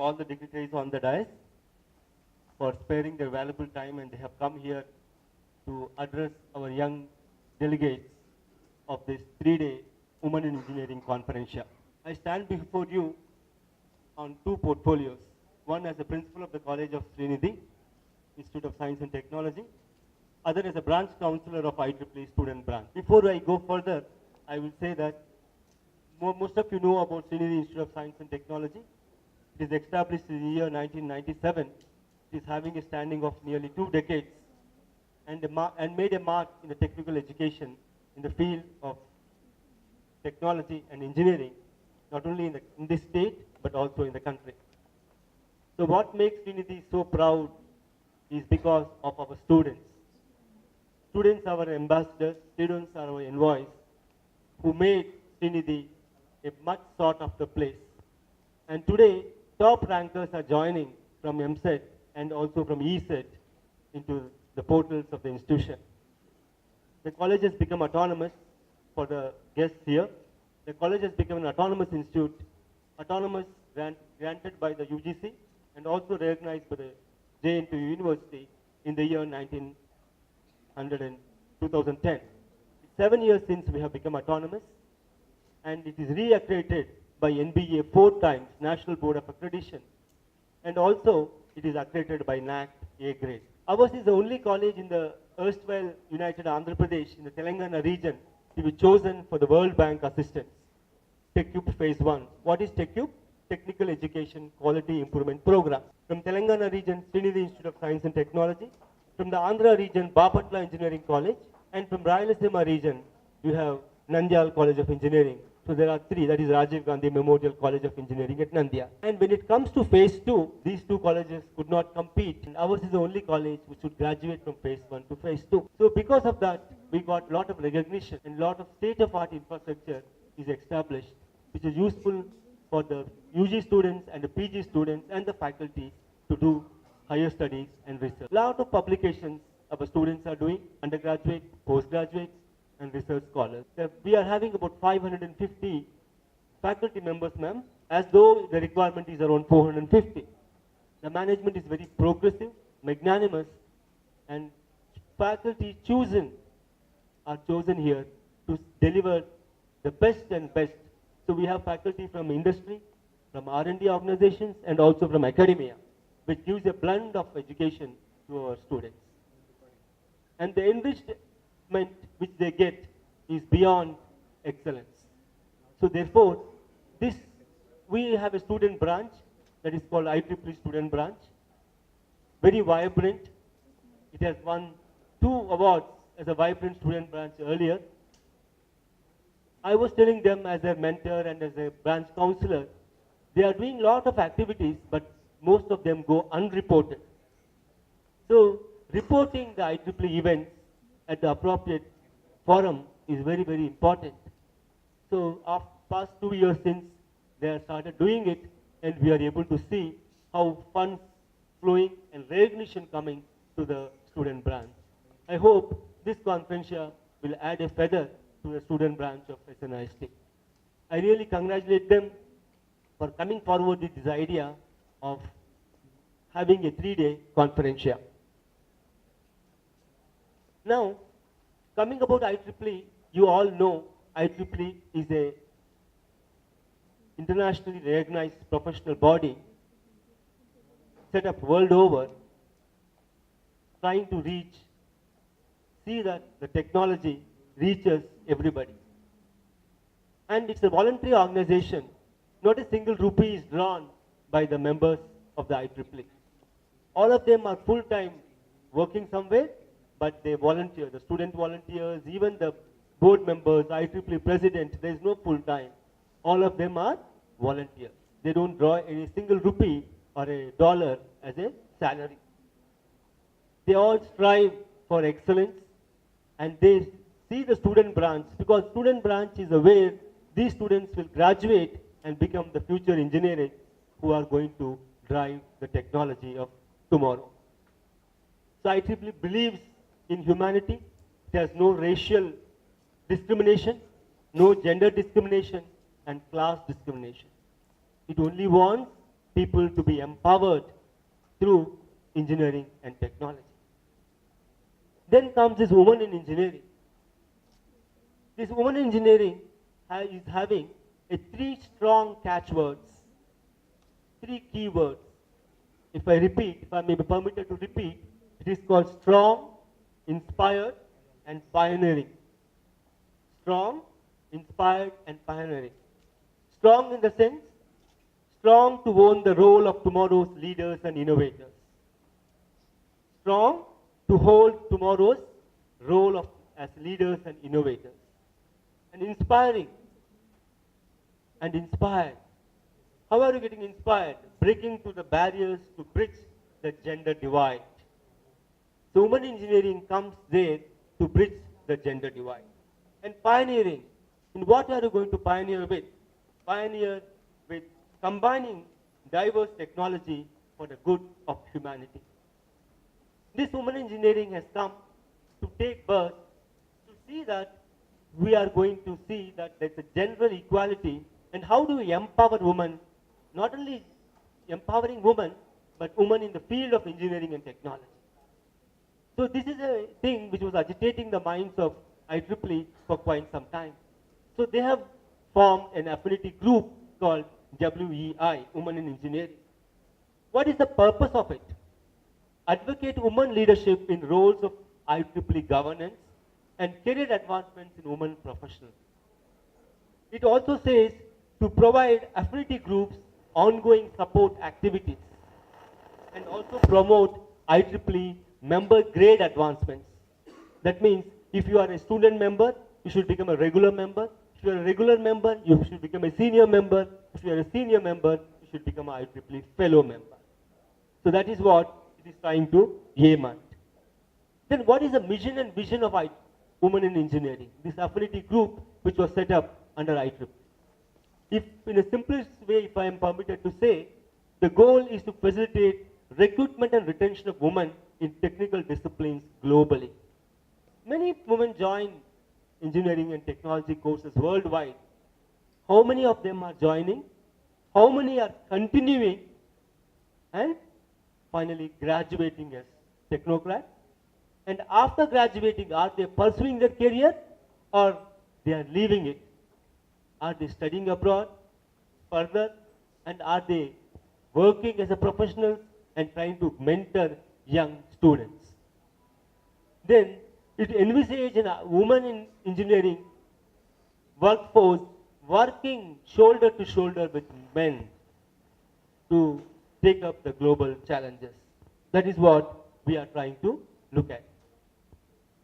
all the dignitaries on the dais for sparing their valuable time, and they have come here to address our young delegates of this 3-day Women in Engineering Conference. I stand before you on two portfolios. One as a principal of the College of Srinidhi, Institute of Science and Technology, other as a branch counselor of IEEE student branch. Before I go further, I will say that most of you know about Srinidhi Institute of Science and Technology. It is established in the year 1997. It is having a standing of nearly 2 decades and made a mark in the technical education in the field of technology and engineering, not only in this state, but also in the country. So what makes Srinidhi so proud is because of our students. Students are our ambassadors, students are our envoys, who made Srinidhi a much sought after place. And today, top rankers are joining from MSET and also from ESET into the portals of the institution. The college has become autonomous for the guests here. The college has become an autonomous institute, autonomous granted by the UGC and also recognized by the JNTU University in the year 2010. 7 years since we have become autonomous, and it is reaccredited by NBA 4 times, National Board of Accreditation, and also it is accredited by NAAC A grade. Ours is the only college in the erstwhile United Andhra Pradesh in the Telangana region to be chosen for the World Bank assistance. TechCube Phase 1. What is TechCube? Technical Education Quality Improvement Program. From Telangana region, Srinidhi Institute of Science and Technology. From the Andhra region, Bapatla Engineering College. And from Rayalaseema region, you have Nandyal College of Engineering. So there are 3, that is Rajiv Gandhi Memorial College of Engineering at Nandyal. And when it comes to Phase 2, these 2 colleges could not compete. And ours is the only college which should graduate from Phase 1 to Phase 2. So because of that, we got a lot of recognition and a lot of state-of-art infrastructure is established, which is useful for the UG students and the PG students and the faculty to do higher studies and research. A lot of publications our students are doing, undergraduate, postgraduate, and research scholars. We are having about 550 faculty members, ma'am, as though the requirement is around 450. The management is very progressive, magnanimous, and faculty are chosen here to deliver the best and best. So we have faculty from industry, from R&D organizations, and also from academia, which gives a blend of education to our students. And the enrichment which they get is beyond excellence. So therefore, we have a student branch that is called IEEE Student Branch, very vibrant. It has won 2 awards as a vibrant student branch earlier. I was telling them as their mentor and as a branch counselor, they are doing a lot of activities, but most of them go unreported. So reporting the IEEE events at the appropriate forum is very, very important. So after past 2 years since they have started doing it, and we are able to see how funds flowing and recognition coming to the student branch. I hope this conference will add a feather to the student branch of SNIST. I really congratulate them for coming forward with this idea of having a 3-day conference. Now, coming about IEEE, you all know IEEE is a internationally recognized professional body set up world over, trying to see that the technology reaches everybody. And it's a voluntary organization. Not a single rupee is drawn by the members of the IEEE. All of them are full-time working somewhere, but they volunteer. The student volunteers, even the board members, IEEE president, there is no full-time. All of them are volunteers. They don't draw any single rupee or a dollar as a salary. They all strive for excellence, and they see the student branch, because student branch is where these students will graduate and become the future engineers who are going to drive the technology of tomorrow. So IEEE believes in humanity. It has no racial discrimination, no gender discrimination, and class discrimination. It only wants people to be empowered through engineering and technology. Then comes this woman in engineering. This woman in engineering is having three strong catchwords, three keywords. If I repeat, if I may be permitted to repeat, it is called strong, inspired, and pioneering. Strong, inspired, and pioneering. Strong in the sense, strong to own the role of tomorrow's leaders and innovators. Strong to hold tomorrow's role as leaders and innovators. And inspiring and inspired. How are you getting inspired? Breaking through the barriers to bridge the gender divide. So women engineering comes there to bridge the gender divide. And pioneering. In what are you going to pioneer with? Pioneer with combining diverse technology for the good of humanity. This women engineering has come to take birth to see that we are going to see that there's a general equality, and how do we empower women, not only empowering women, but women in the field of engineering and technology. So this is a thing which was agitating the minds of IEEE for quite some time. So they have formed an affinity group called WEI, Women in Engineering. What is the purpose of it? Advocate women leadership in roles of IEEE governance and career advancements in women professionals. It also says to provide affinity groups ongoing support activities and also promote IEEE member grade advancements. That means if you are a student member, you should become a regular member. If you are a regular member, you should become a senior member. If you are a senior member, you should become an IEEE fellow member. So that is what it is trying to aim at. Then what is the mission and vision of Women in Engineering? This affinity group which was set up under IEEE. If in a simplest way, if I am permitted to say, the goal is to facilitate recruitment and retention of women in technical disciplines globally. Many women join engineering and technology courses worldwide. How many of them are joining? How many are continuing? And finally graduating as technocrat? And after graduating, are they pursuing their career or they are leaving it? Are they studying abroad further? And are they working as a professional and trying to mentor young students? Then it envisages a woman in engineering workforce working shoulder to shoulder with men to take up the global challenges. That is what we are trying to look at.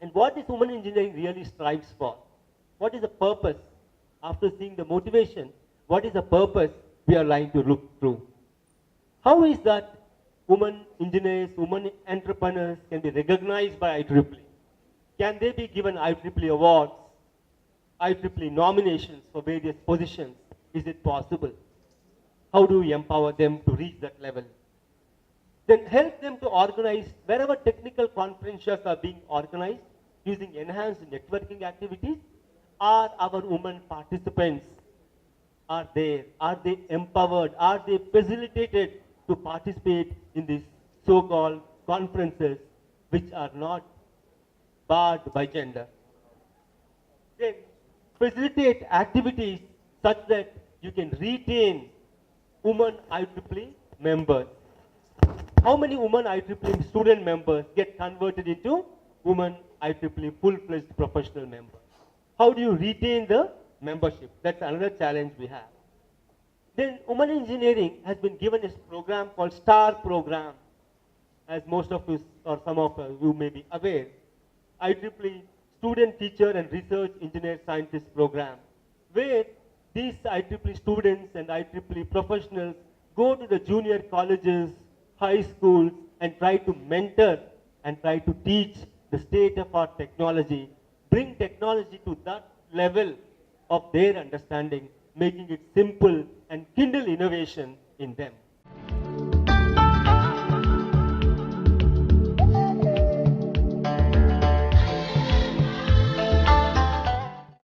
And what is women engineering really strives for? What is the purpose? After seeing the motivation, what is the purpose we are trying to look through? How is that women engineers, women entrepreneurs can be recognized by IEEE? Can they be given IEEE awards, IEEE nominations for various positions? Is it possible? How do we empower them to reach that level? Then help them to organize wherever technical conferences are being organized using enhanced networking activities. Are our women participants are there? Are they empowered? Are they facilitated to participate in these so-called conferences which are not barred by gender? Then facilitate activities such that you can retain women IEEE members. How many women IEEE student members get converted into women IEEE full-fledged professional members? How do you retain the membership? That's another challenge we have. Then women engineering has been given a program called STAR program, as most of us or some of you may be aware. IEEE Student Teacher and Research Engineer Scientist program, where these IEEE students and IEEE professionals go to the junior colleges, high schools, and try to mentor and try to teach the state-of-art technology, bring technology to that level of their understanding, making it simple and kindle innovation in them.